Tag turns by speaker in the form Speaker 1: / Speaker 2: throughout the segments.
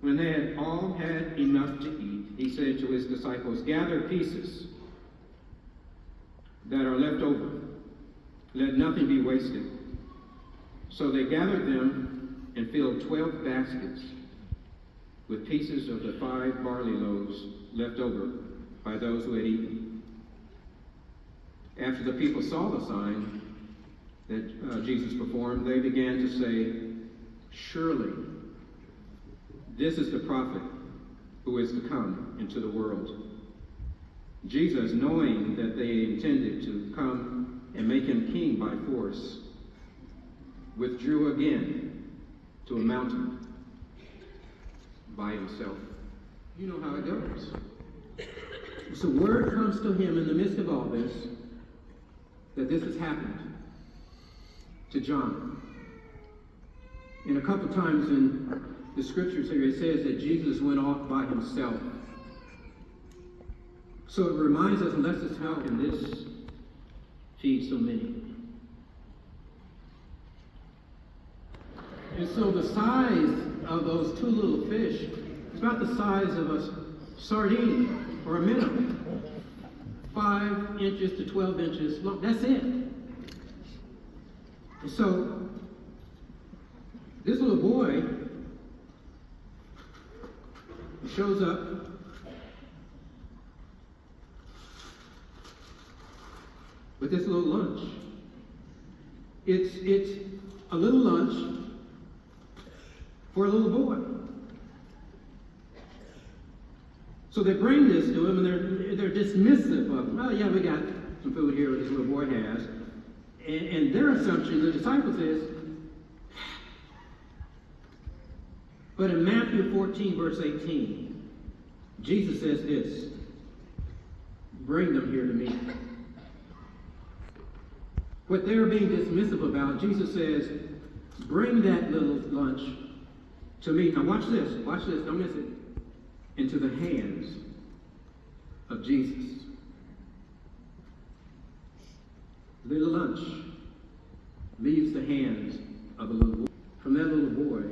Speaker 1: When they had all had enough to eat, he said to his disciples, "Gather pieces that are left over. Let nothing be wasted." So they gathered them and filled 12 baskets with pieces of the 5 barley loaves left over by those who had eaten. After the people saw the sign that Jesus performed, they began to say, "Surely this is the prophet who is to come into the world." Jesus, knowing that they intended to come and make him king by force, withdrew again to a mountain by himself. You know how it goes. So word comes to him in the midst of all this that this has happened to John. And a couple times in the scriptures here, it says that Jesus went off by himself. So it reminds us, and lets us how can this feed so many? And so the size of those 2 little fish is about the size of a sardine or a minnow. 5 inches to 12 inches long. That's it. And so this little boy shows up with this little lunch. It's a little lunch for a little boy. So they bring this to him, and they're dismissive of, "Well, yeah, we got some food here that this little boy has." And their assumption, the disciples, is, but in Matthew 14, verse 18, Jesus says this, "Bring them here to me." What they're being dismissive about, Jesus says, "Bring that little lunch to me." Now watch this, don't miss it. Into the hands of Jesus. Little lunch leaves the hands of a little boy. From that little boy,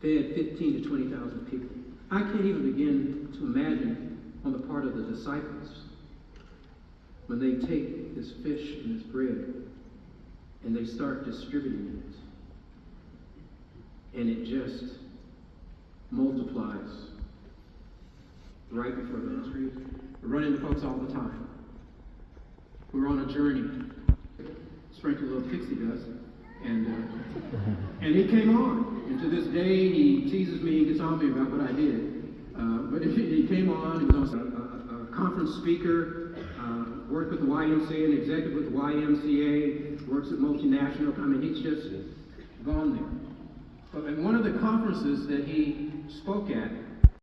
Speaker 1: fed 15 to 20,000 people. I can't even begin to imagine on the part of the disciples when they take this fish and this bread and they start distributing it. And it just multiplies right before the street. We run into folks all the time. We're on a journey. Sprinkle a little pixie dust. And he came on. And to this day, he teases me and gets on me about what I did. But he came on. He was also a conference speaker, worked with the YMCA, an executive with the YMCA, works at multinational. I mean, he's just gone there. But in one of the conferences that he spoke at,